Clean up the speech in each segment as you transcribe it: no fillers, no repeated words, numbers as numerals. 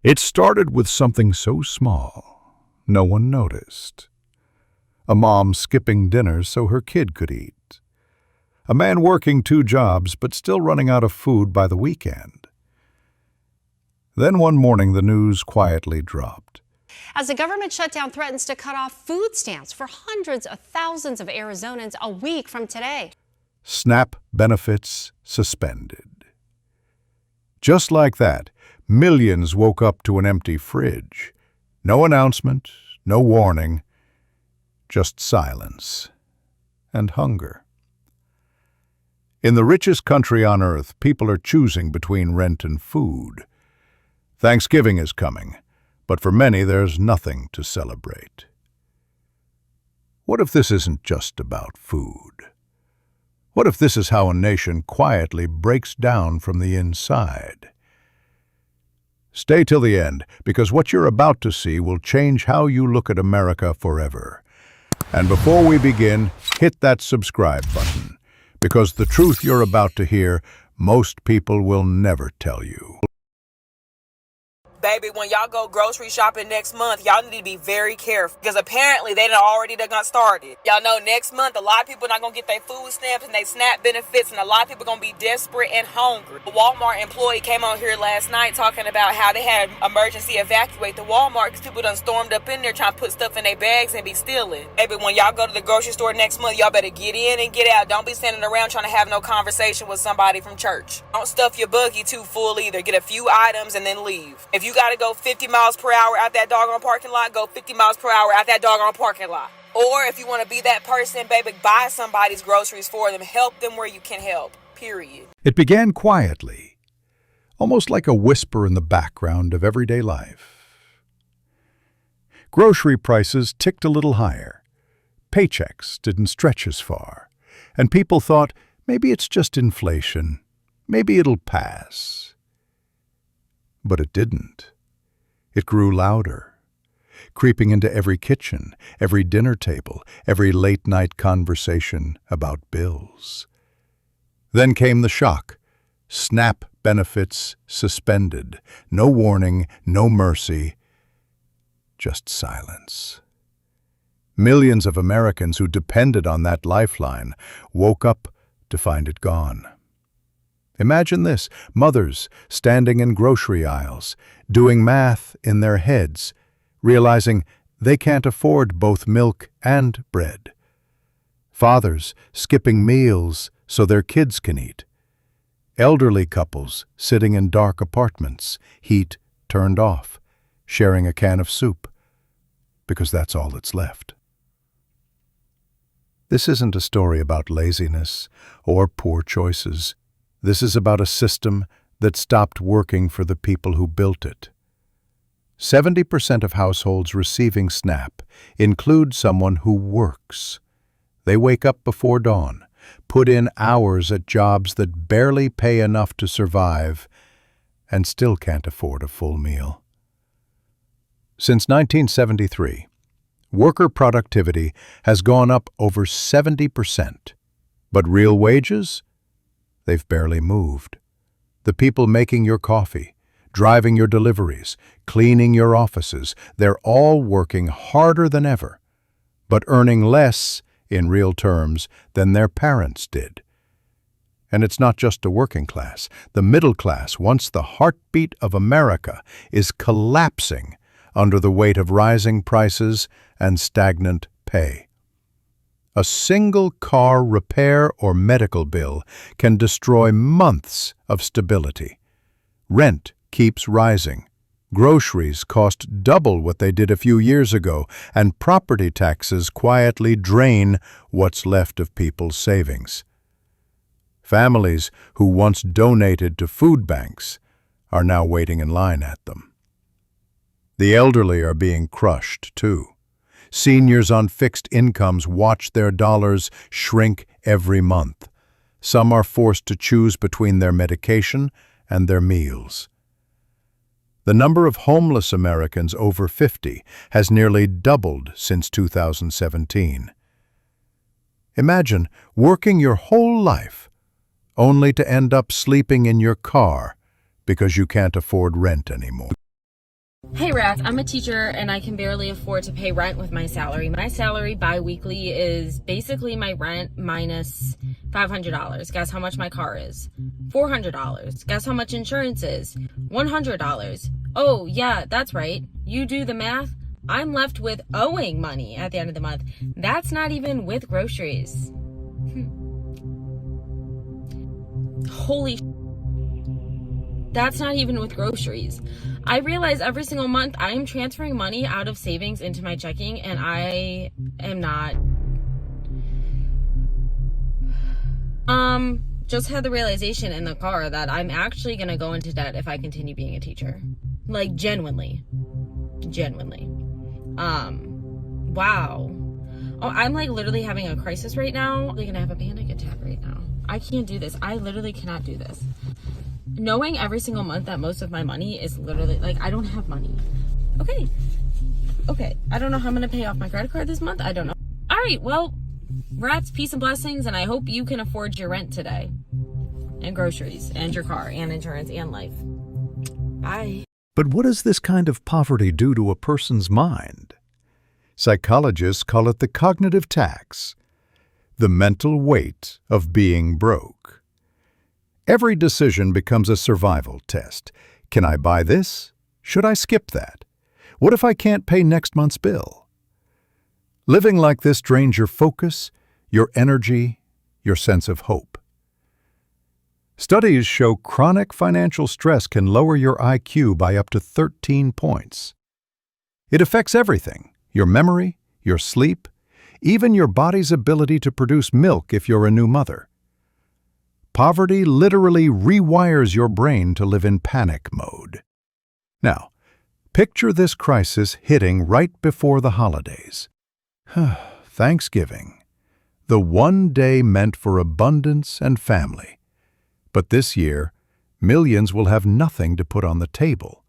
It started with something so small, no one noticed. A mom skipping dinner so her kid could eat. A man working 2 jobs but still running out of food by the weekend. Then one morning the news quietly dropped. As the government shutdown threatens to cut off food stamps for hundreds of thousands of Arizonans a week from today. SNAP benefits suspended. Just like that, millions woke up to an empty fridge. No announcement, no warning, just silence and hunger. In the richest country on earth, people are choosing between rent and food. Thanksgiving is coming, but for many there's nothing to celebrate. What if this isn't just about food? What if this is how a nation quietly breaks down from the inside? Stay till the end, because what you're about to see will change how you look at America forever. And before we begin, hit that subscribe button, because the truth you're about to hear, most people will never tell you. Baby, when y'all go grocery shopping next month, y'all need to be very careful because apparently they already got started. Y'all know next month a lot of people not gonna get their food stamps and they SNAP benefits, and a lot of people gonna be desperate and hungry. A Walmart employee came on here last night talking about how they had emergency evacuate the Walmart because people done stormed up in there trying to put stuff in their bags and be stealing. Baby, when y'all go to the grocery store next month, y'all better get in and get out. Don't be standing around trying to have no conversation with somebody from church. Don't stuff your buggy too full either. Get a few items and then leave. If you gotta go 50 miles per hour out that doggone parking lot, go 50 miles per hour out that doggone parking lot. Or if you want to be that person, baby, buy somebody's groceries for them. Help them where you can help, period. It began quietly, almost like a whisper in the background of everyday life. Grocery prices ticked a little higher. Paychecks didn't stretch as far. And people thought, maybe it's just inflation. Maybe it'll pass. But it didn't. It grew louder, creeping into every kitchen, every dinner table, every late-night conversation about bills. Then came the shock. SNAP benefits suspended. No warning, no mercy, just silence. Millions of Americans who depended on that lifeline woke up to find it gone. Imagine this, mothers standing in grocery aisles, doing math in their heads, realizing they can't afford both milk and bread. Fathers skipping meals so their kids can eat. Elderly couples sitting in dark apartments, heat turned off, sharing a can of soup, because that's all that's left. This isn't a story about laziness or poor choices. This is about a system that stopped working for the people who built it. 70% of households receiving SNAP include someone who works. They wake up before dawn, put in hours at jobs that barely pay enough to survive, and still can't afford a full meal. Since 1973, worker productivity has gone up over 70%, but real wages? They've barely moved. The people making your coffee, driving your deliveries, cleaning your offices, they're all working harder than ever, but earning less, in real terms, than their parents did. And it's not just the working class. The middle class, once the heartbeat of America, is collapsing under the weight of rising prices and stagnant pay. A single car repair or medical bill can destroy months of stability. Rent keeps rising. Groceries cost double what they did a few years ago, and property taxes quietly drain what's left of people's savings. Families who once donated to food banks are now waiting in line at them. The elderly are being crushed, too. Seniors on fixed incomes watch their dollars shrink every month. Some are forced to choose between their medication and their meals. The number of homeless Americans over 50 has nearly doubled since 2017. Imagine working your whole life only to end up sleeping in your car because you can't afford rent anymore. Hey Rats, I'm a teacher and I can barely afford to pay rent with my salary. My salary bi-weekly is basically my rent minus $500. Guess how much my car is? $400. Guess how much insurance is? $100. Oh yeah, that's right. You do the math. I'm left with owing money at the end of the month. That's not even with groceries. Holy That's not even with groceries. I realize every single month I am transferring money out of savings into my checking, and I am not. Just had the realization in the car that I'm actually gonna go into debt if I continue being a teacher. Like, genuinely. Wow. Oh, I'm like literally having a crisis right now. I'm gonna have a panic attack right now. I can't do this. I literally cannot do this. Knowing every single month that most of my money is literally, like, I don't have money. Okay. I don't know how I'm going to pay off my credit card this month. I don't know. All right. Well, Rats, peace and blessings. And I hope you can afford your rent today. And groceries. And your car. And insurance. And life. Bye. But what does this kind of poverty do to a person's mind? Psychologists call it the cognitive tax, the mental weight of being broke. Every decision becomes a survival test. Can I buy this? Should I skip that? What if I can't pay next month's bill? Living like this drains your focus, your energy, your sense of hope. Studies show chronic financial stress can lower your IQ by up to 13 points. It affects everything: your memory, your sleep, even your body's ability to produce milk if you're a new mother. Poverty literally rewires your brain to live in panic mode. Now, picture this crisis hitting right before the holidays. Thanksgiving, the one day meant for abundance and family. But this year, millions will have nothing to put on the table.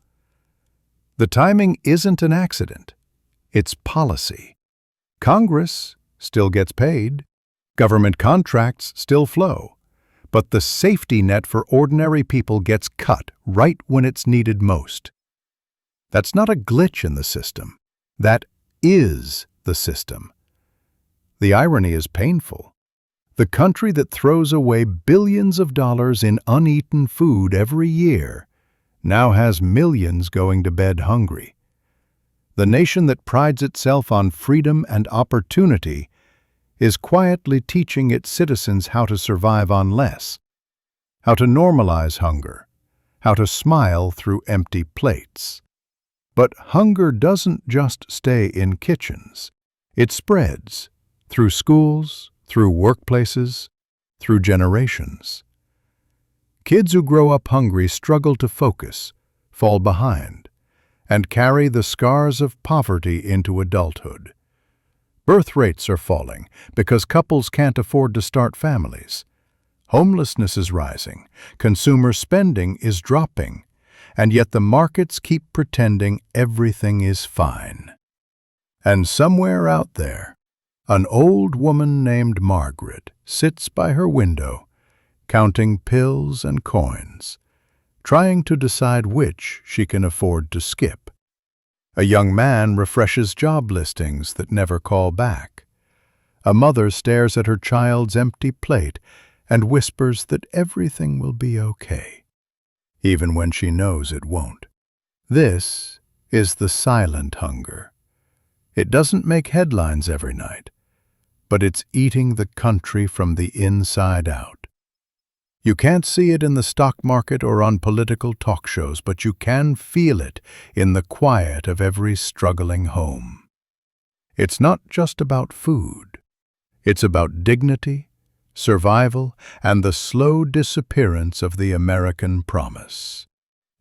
The timing isn't an accident. It's policy. Congress still gets paid. Government contracts still flow. But the safety net for ordinary people gets cut right when it's needed most. That's not a glitch in the system. That is the system. The irony is painful. The country that throws away billions of dollars in uneaten food every year now has millions going to bed hungry. The nation that prides itself on freedom and opportunity is quietly teaching its citizens how to survive on less, how to normalize hunger, how to smile through empty plates. But hunger doesn't just stay in kitchens. It spreads through schools, through workplaces, through generations. Kids who grow up hungry struggle to focus, fall behind, and carry the scars of poverty into adulthood. Birth rates are falling because couples can't afford to start families. Homelessness is rising, consumer spending is dropping, and yet the markets keep pretending everything is fine. And somewhere out there, an old woman named Margaret sits by her window, counting pills and coins, trying to decide which she can afford to skip. A young man refreshes job listings that never call back. A mother stares at her child's empty plate and whispers that everything will be okay, even when she knows it won't. This is the silent hunger. It doesn't make headlines every night, but it's eating the country from the inside out. You can't see it in the stock market or on political talk shows, but you can feel it in the quiet of every struggling home. It's not just about food. It's about dignity, survival, and the slow disappearance of the American promise.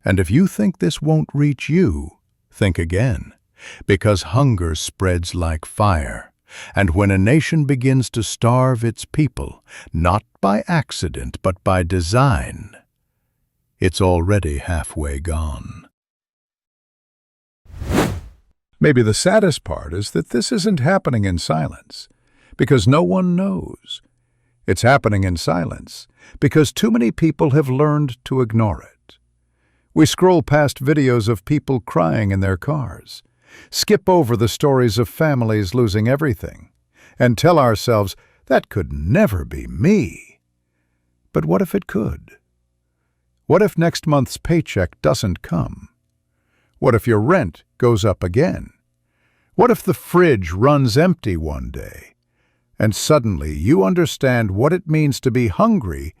And if you think this won't reach you, think again, because hunger spreads like fire. And when a nation begins to starve its people, not by accident but by design, it's already halfway gone. Maybe the saddest part is that this isn't happening in silence, because no one knows. It's happening in silence because too many people have learned to ignore it. We scroll past videos of people crying in their cars, skip over the stories of families losing everything, and tell ourselves, that could never be me. But what if it could? What if next month's paycheck doesn't come? What if your rent goes up again? What if the fridge runs empty one day, and suddenly you understand what it means to be hungry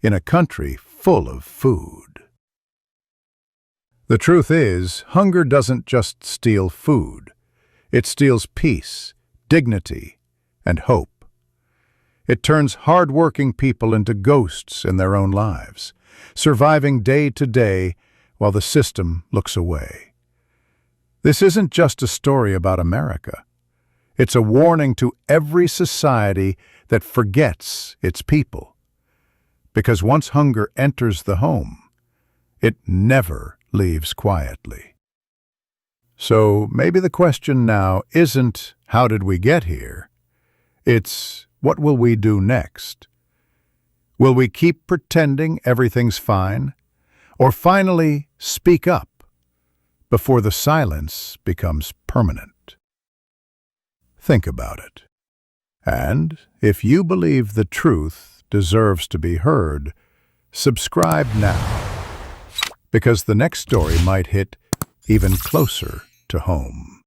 in a country full of food? The truth is, hunger doesn't just steal food. It steals peace, dignity, and hope. It turns hard-working people into ghosts in their own lives, surviving day to day while the system looks away. This isn't just a story about America. It's a warning to every society that forgets its people. Because once hunger enters the home, it never leaves quietly. So maybe the question now isn't, how did we get here? It's, what will we do next? Will we keep pretending everything's fine? Or finally speak up before the silence becomes permanent? Think about it. And if you believe the truth deserves to be heard, subscribe now, because the next story might hit even closer to home.